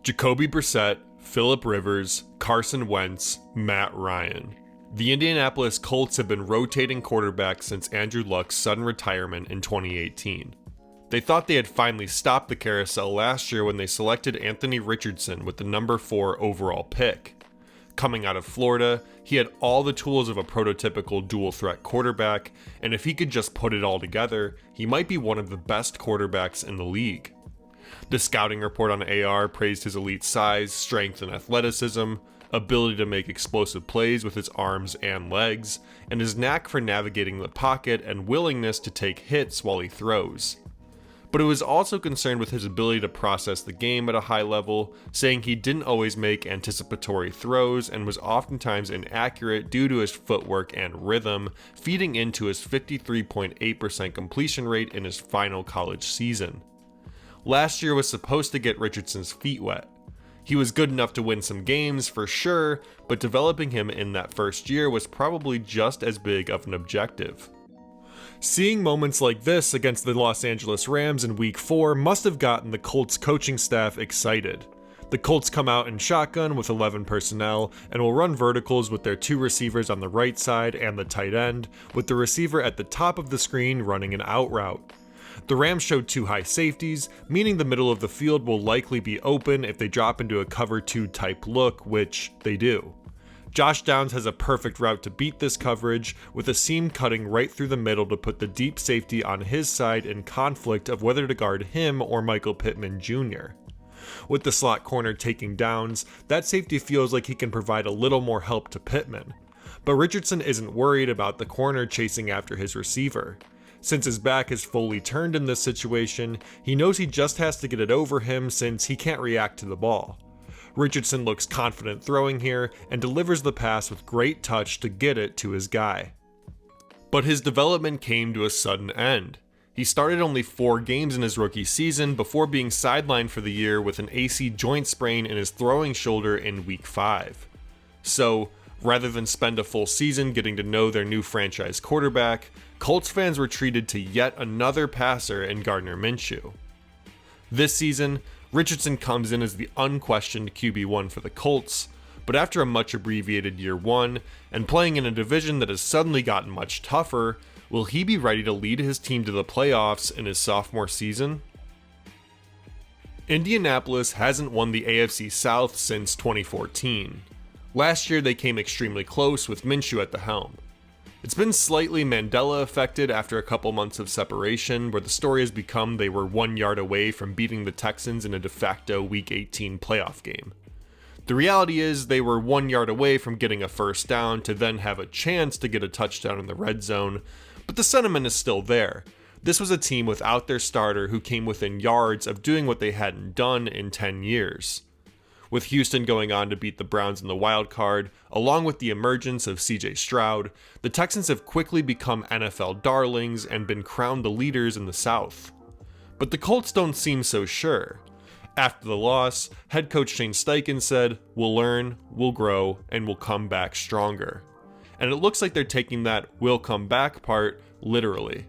Jacoby Brissett, Phillip Rivers, Carson Wentz, Matt Ryan. The Indianapolis Colts have been rotating quarterbacks since Andrew Luck's sudden retirement in 2018. They thought they had finally stopped the carousel last year when they selected Anthony Richardson with the number 4 overall pick. Coming out of Florida, he had all the tools of a prototypical dual-threat quarterback, and if he could just put it all together, he might be one of the best quarterbacks in the league. The scouting report on AR praised his elite size, strength, and athleticism, ability to make explosive plays with his arms and legs, and his knack for navigating the pocket and willingness to take hits while he throws. But it was also concerned with his ability to process the game at a high level, saying he didn't always make anticipatory throws and was oftentimes inaccurate due to his footwork and rhythm, feeding into his 53.8% completion rate in his final college season. Last year was supposed to get Richardson's feet wet. He was good enough to win some games for sure, but developing him in that first year was probably just as big of an objective. Seeing moments like this against the Los Angeles Rams in Week 4 must have gotten the Colts coaching staff excited. The Colts come out in shotgun with 11 personnel and will run verticals with their 2 receivers on the right side and the tight end, with the receiver at the top of the screen running an out route. The Rams showed 2 high safeties, meaning the middle of the field will likely be open if they drop into a cover 2 type look, which they do. Josh Downs has a perfect route to beat this coverage, with a seam cutting right through the middle to put the deep safety on his side in conflict of whether to guard him or Michael Pittman Jr. With the slot corner taking Downs, that safety feels like he can provide a little more help to Pittman. But Richardson isn't worried about the corner chasing after his receiver. Since his back is fully turned in this situation, he knows he just has to get it over him since he can't react to the ball. Richardson looks confident throwing here and delivers the pass with great touch to get it to his guy. But his development came to a sudden end. He started only 4 games in his rookie season before being sidelined for the year with an AC joint sprain in his throwing shoulder in Week 5. So, rather than spend a full season getting to know their new franchise quarterback, Colts fans were treated to yet another passer in Gardner Minshew. This season, Richardson comes in as the unquestioned QB1 for the Colts, but after a much abbreviated year 1 and playing in a division that has suddenly gotten much tougher, will he be ready to lead his team to the playoffs in his sophomore season? Indianapolis hasn't won the AFC South since 2014. Last year they came extremely close with Minshew at the helm. It's been slightly Mandela affected after a couple months of separation, where the story has become they were 1 yard away from beating the Texans in a de facto Week 18 playoff game. The reality is they were 1 yard away from getting a first down to then have a chance to get a touchdown in the red zone, but the sentiment is still there. This was a team without their starter who came within yards of doing what they hadn't done in 10 years. With Houston going on to beat the Browns in the wild card, along with the emergence of CJ Stroud, the Texans have quickly become NFL darlings and been crowned the leaders in the South. But the Colts don't seem so sure. After the loss, head coach Shane Steichen said, "We'll learn, we'll grow, and we'll come back stronger." And it looks like they're taking that "we'll come back" part literally.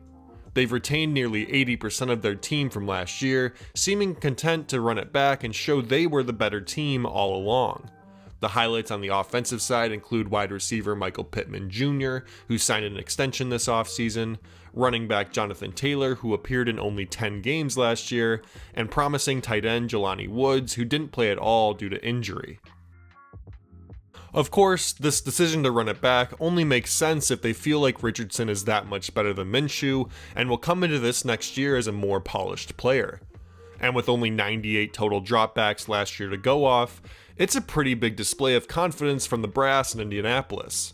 They've retained nearly 80% of their team from last year, seeming content to run it back and show they were the better team all along. The highlights on the offensive side include wide receiver Michael Pittman Jr., who signed an extension this offseason, running back Jonathan Taylor, who appeared in only 10 games last year, and promising tight end Jelani Woods, who didn't play at all due to injury. Of course, this decision to run it back only makes sense if they feel like Richardson is that much better than Minshew and will come into this next year as a more polished player. And with only 98 total dropbacks last year to go off, it's a pretty big display of confidence from the brass in Indianapolis.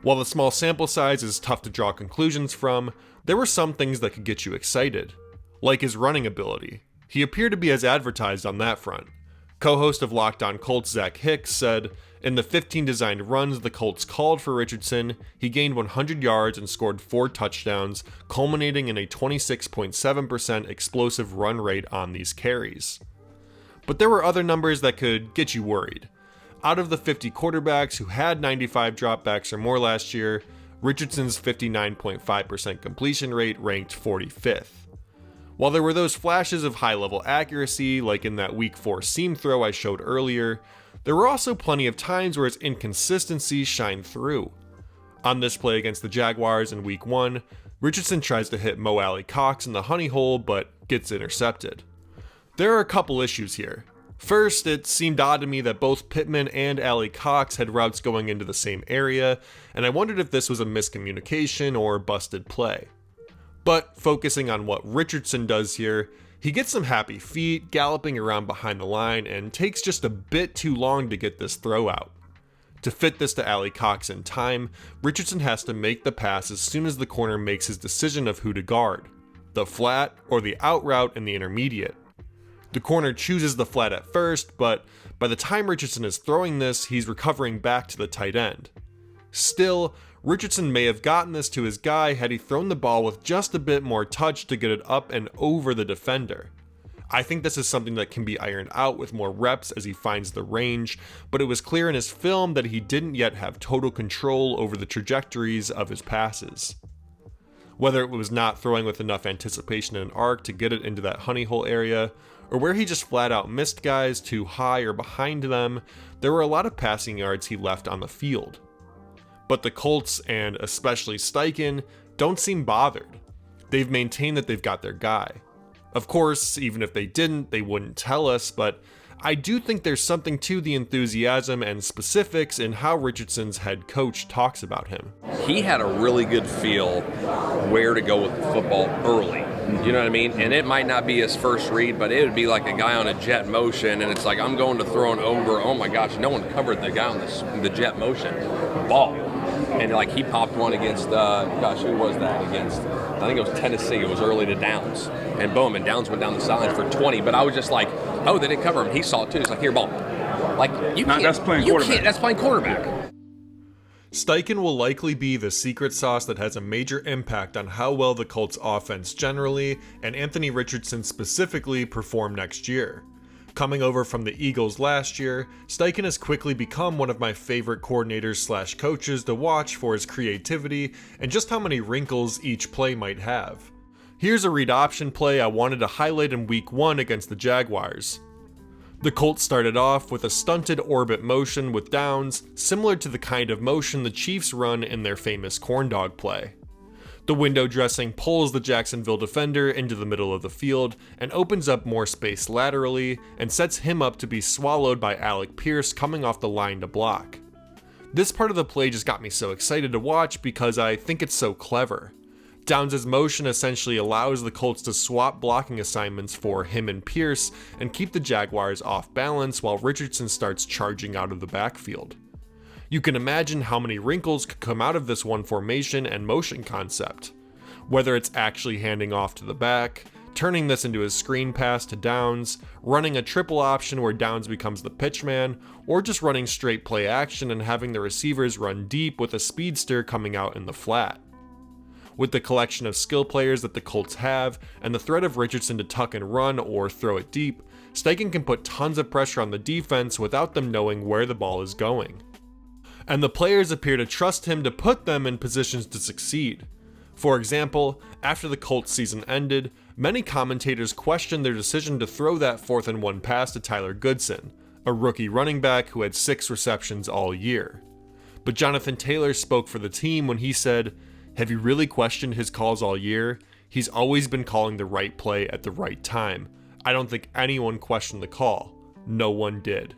While the small sample size is tough to draw conclusions from, there were some things that could get you excited. Like his running ability. He appeared to be as advertised on that front. Co-host of Locked On Colts Zach Hicks said, "In the 15 designed runs the Colts called for Richardson, he gained 100 yards and scored 4 touchdowns, culminating in a 26.7% explosive run rate on these carries." But there were other numbers that could get you worried. Out of the 50 quarterbacks who had 95 dropbacks or more last year, Richardson's 59.5% completion rate ranked 45th. While there were those flashes of high-level accuracy, like in that Week 4 seam throw I showed earlier, there were also plenty of times where his inconsistencies shined through. On this play against the Jaguars in Week 1, Richardson tries to hit Mo Alley-Cox in the honey hole, but gets intercepted. There are a couple issues here. First, it seemed odd to me that both Pittman and Alley-Cox had routes going into the same area, and I wondered if this was a miscommunication or busted play. But focusing on what Richardson does here, he gets some happy feet, galloping around behind the line, and takes just a bit too long to get this throw out. To fit this to Alley-Cox in time, Richardson has to make the pass as soon as the corner makes his decision of who to guard, the flat or the out route in the intermediate. The corner chooses the flat at first, but by the time Richardson is throwing this, he's recovering back to the tight end. Still, Richardson may have gotten this to his guy had he thrown the ball with just a bit more touch to get it up and over the defender. I think this is something that can be ironed out with more reps as he finds the range, but it was clear in his film that he didn't yet have total control over the trajectories of his passes. Whether it was not throwing with enough anticipation in an arc to get it into that honey hole area, or where he just flat out missed guys too high or behind them, there were a lot of passing yards he left on the field. But the Colts, and especially Steichen, don't seem bothered. They've maintained that they've got their guy. Of course, even if they didn't, they wouldn't tell us, but I do think there's something to the enthusiasm and specifics in how Richardson's head coach talks about him. He had a really good feel where to go with the football early. You know what I mean? And it might not be his first read, but it would be like a guy on a jet motion, and it's like, I'm going to throw an over. Oh my gosh, no one covered the guy on the jet motion. Ball. And like he popped one against, who was that against? I think it was Tennessee. It was early to Downs. And boom, and Downs went down the sideline for 20. But I was just like, oh, they didn't cover him. He saw it too. He's like, here, ball. Like, you can't. That's playing quarterback. That's playing quarterback. Steichen will likely be the secret sauce that has a major impact on how well the Colts offense generally, and Anthony Richardson specifically, perform next year. Coming over from the Eagles last year, Steichen has quickly become one of my favorite coordinators / coaches to watch for his creativity and just how many wrinkles each play might have. Here's a read option play I wanted to highlight in Week 1 against the Jaguars. The Colts started off with a stunted orbit motion with downs, similar to the kind of motion the Chiefs run in their famous corn dog play. The window dressing pulls the Jacksonville defender into the middle of the field and opens up more space laterally and sets him up to be swallowed by Alec Pierce coming off the line to block. This part of the play just got me so excited to watch because I think it's so clever. Downs' motion essentially allows the Colts to swap blocking assignments for him and Pierce and keep the Jaguars off balance while Richardson starts charging out of the backfield. You can imagine how many wrinkles could come out of this one formation and motion concept. Whether it's actually handing off to the back, turning this into a screen pass to Downs, running a triple option where Downs becomes the pitchman, or just running straight play action and having the receivers run deep with a speedster coming out in the flat. With the collection of skill players that the Colts have, and the threat of Richardson to tuck and run or throw it deep, Steichen can put tons of pressure on the defense without them knowing where the ball is going. And the players appear to trust him to put them in positions to succeed. For example, after the Colts season ended, many commentators questioned their decision to throw that 4th and 1 pass to Tyler Goodson, a rookie running back who had 6 receptions all year. But Jonathan Taylor spoke for the team when he said, "Have you really questioned his calls all year? He's always been calling the right play at the right time. I don't think anyone questioned the call. No one did."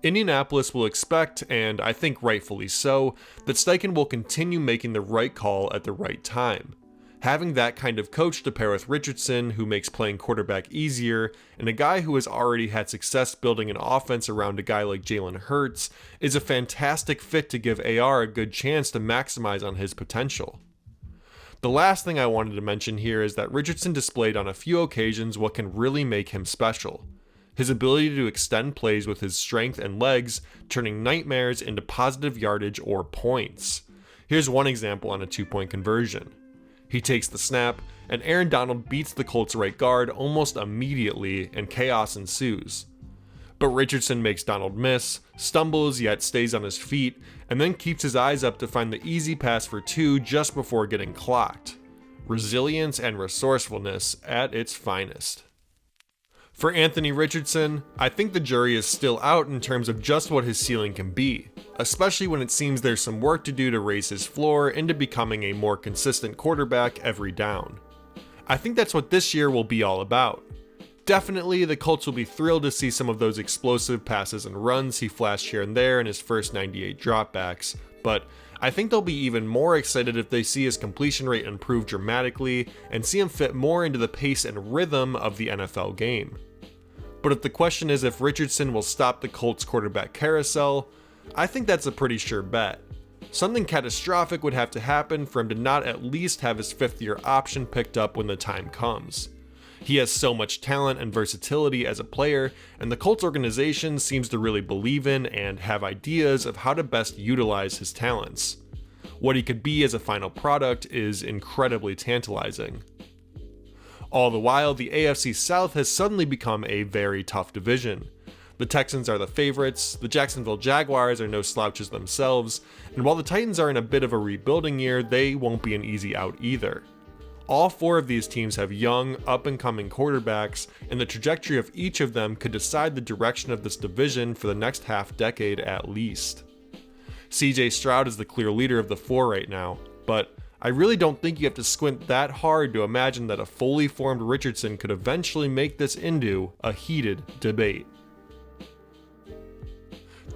Indianapolis will expect, and I think rightfully so, that Steichen will continue making the right call at the right time. Having that kind of coach to pair with Richardson, who makes playing quarterback easier, and a guy who has already had success building an offense around a guy like Jalen Hurts, is a fantastic fit to give AR a good chance to maximize on his potential. The last thing I wanted to mention here is that Richardson displayed on a few occasions what can really make him special. His ability to extend plays with his strength and legs, turning nightmares into positive yardage or points. Here's one example on a 2-point conversion. He takes the snap, and Aaron Donald beats the Colts right guard almost immediately, and chaos ensues. But Richardson makes Donald miss, stumbles yet stays on his feet, and then keeps his eyes up to find the easy pass for 2 just before getting clocked. resilience and resourcefulness at its finest. For Anthony Richardson, I think the jury is still out in terms of just what his ceiling can be, especially when it seems there's some work to do to raise his floor into becoming a more consistent quarterback every down. I think that's what this year will be all about. Definitely, the Colts will be thrilled to see some of those explosive passes and runs he flashed here and there in his first 98 dropbacks, but I think they'll be even more excited if they see his completion rate improve dramatically and see him fit more into the pace and rhythm of the NFL game. But if the question is if Richardson will stop the Colts quarterback carousel, I think that's a pretty sure bet. Something catastrophic would have to happen for him to not at least have his fifth-year option picked up when the time comes. He has so much talent and versatility as a player, and the Colts organization seems to really believe in and have ideas of how to best utilize his talents. What he could be as a final product is incredibly tantalizing. All the while, the AFC South has suddenly become a very tough division. The Texans are the favorites, the Jacksonville Jaguars are no slouches themselves, and while the Titans are in a bit of a rebuilding year, they won't be an easy out either. All four of these teams have young, up-and-coming quarterbacks, and the trajectory of each of them could decide the direction of this division for the next half-decade at least. CJ Stroud is the clear leader of the four right now, but I really don't think you have to squint that hard to imagine that a fully formed Richardson could eventually make this into a heated debate.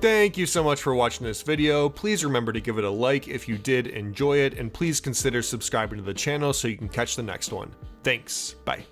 Thank you so much for watching this video. Please remember to give it a like if you did enjoy it, and please consider subscribing to the channel so you can catch the next one. Thanks, bye.